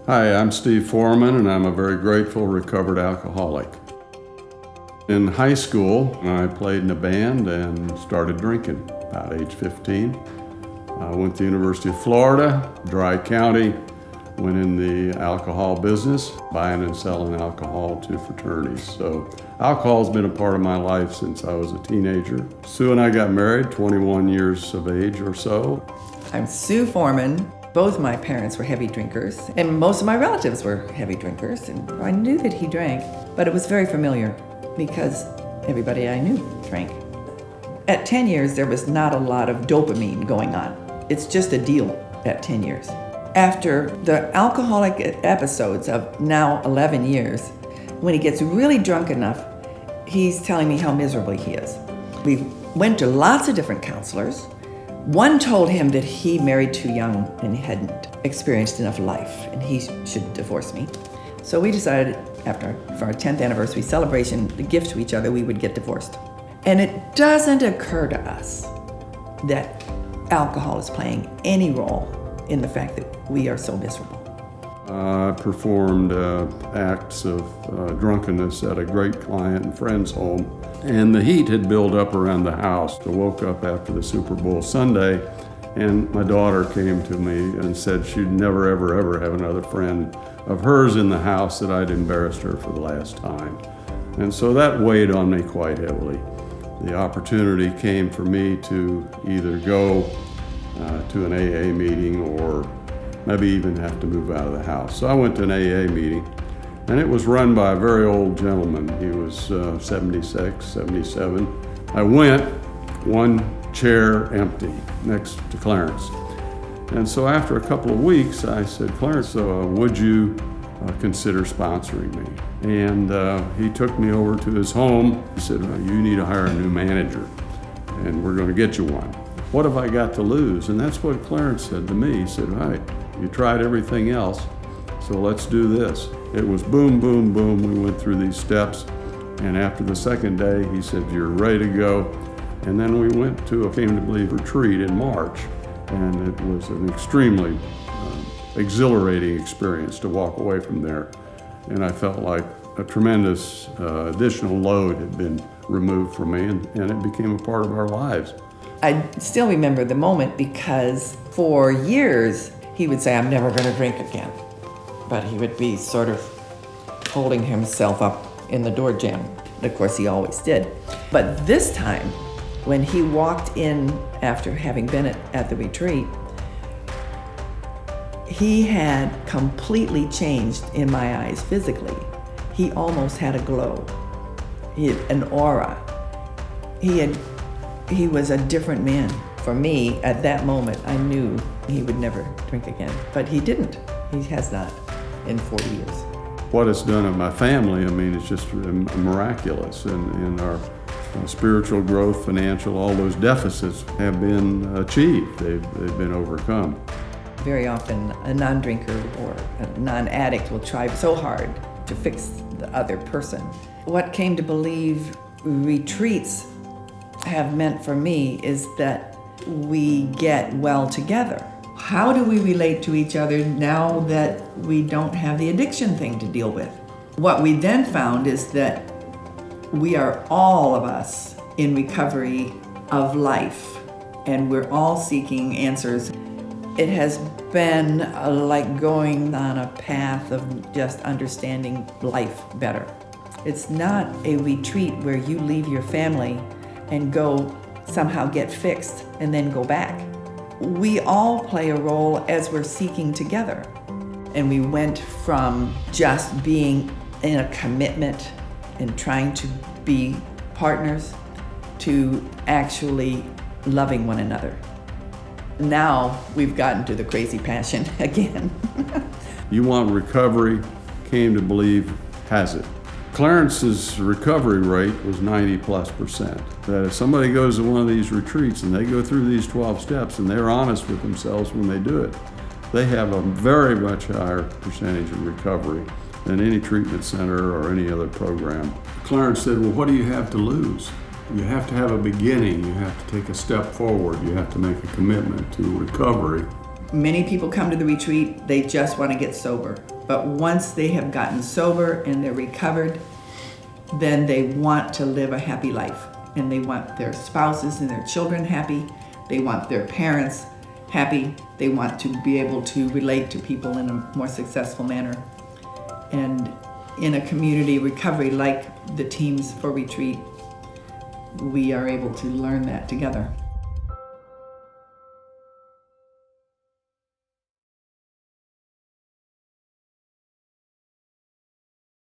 Hi, I'm Steve Foreman, and I'm a very grateful recovered alcoholic. In high school, I played in a band and started drinking about age 15. I went to the University of Florida, Dry County, went in the alcohol business, buying and selling alcohol to fraternities. So alcohol's been a part of my life since I was a teenager. Sue and I got married, 21 years of age or so. I'm Sue Foreman. Both my parents were heavy drinkers, and most of my relatives were heavy drinkers, and I knew that he drank, but it was very familiar because everybody I knew drank. At 10 years, there was not a lot of dopamine going on. It's just a deal at 10 years. After the alcoholic episodes of now 11 years, when he gets really drunk enough, he's telling me how miserable he is. We went to lots of different counselors. One told him that he married too young and hadn't experienced enough life and he should divorce me. So we decided for our 10th anniversary celebration, the gift to each other, we would get divorced. And it doesn't occur to us that alcohol is playing any role in the fact that we are so miserable. I performed acts of drunkenness at a great client and friend's home, and the heat had built up around the house. I woke up after the Super Bowl Sunday, and my daughter came to me and said she'd never, ever, ever have another friend of hers in the house, that I'd embarrassed her for the last time. And so that weighed on me quite heavily. The opportunity came for me to either go to an AA meeting or maybe even have to move out of the house. So I went to an AA meeting, and it was run by a very old gentleman. He was 76, 77. I went, one chair empty next to Clarence. And so after a couple of weeks, I said, Clarence, would you consider sponsoring me? And he took me over to his home. He said, you need to hire a new manager, and we're going to get you one. What have I got to lose? And that's what Clarence said to me. He said, all right, you tried everything else, so let's do this. It was boom, boom, boom. We went through these steps, and after the second day, he said, you're ready to go. And then we went to a Came to Believe retreat in March, and it was an extremely exhilarating experience to walk away from there. And I felt like a tremendous additional load had been removed from me, and it became a part of our lives. I still remember the moment because for years he would say, I'm never going to drink again. But he would be sort of holding himself up in the door jamb. Of course, he always did. But this time, when he walked in after having been at the retreat, he had completely changed in my eyes physically. He almost had a glow. He had an aura. He was a different man. For me, at that moment, I knew he would never drink again. But he didn't. He has not in 40 years. What it's done in my family, I mean, it's just miraculous. And our spiritual growth, financial, all those deficits have been achieved. They've been overcome. Very often, a non-drinker or a non-addict will try so hard to fix the other person. What Came to Believe retreats have meant for me is that we get well together. How do we relate to each other now that we don't have the addiction thing to deal with? What we then found is that we are all of us in recovery of life, and we're all seeking answers. It has been like going on a path of just understanding life better. It's not a retreat where you leave your family and go somehow get fixed and then go back. We all play a role as we're seeking together. And we went from just being in a commitment and trying to be partners to actually loving one another. Now we've gotten to the crazy passion again. You want recovery, Came to Believe has it. Clarence's recovery rate was 90+%. That if somebody goes to one of these retreats and they go through these 12 steps and they're honest with themselves when they do it, they have a very much higher percentage of recovery than any treatment center or any other program. Clarence said, well, what do you have to lose? You have to have a beginning. You have to take a step forward. You have to make a commitment to recovery. Many people come to the retreat, they just want to get sober. But once they have gotten sober and they're recovered, then they want to live a happy life. And they want their spouses and their children happy. They want their parents happy. They want to be able to relate to people in a more successful manner. And in a community recovery like the Teams for Retreat, we are able to learn that together.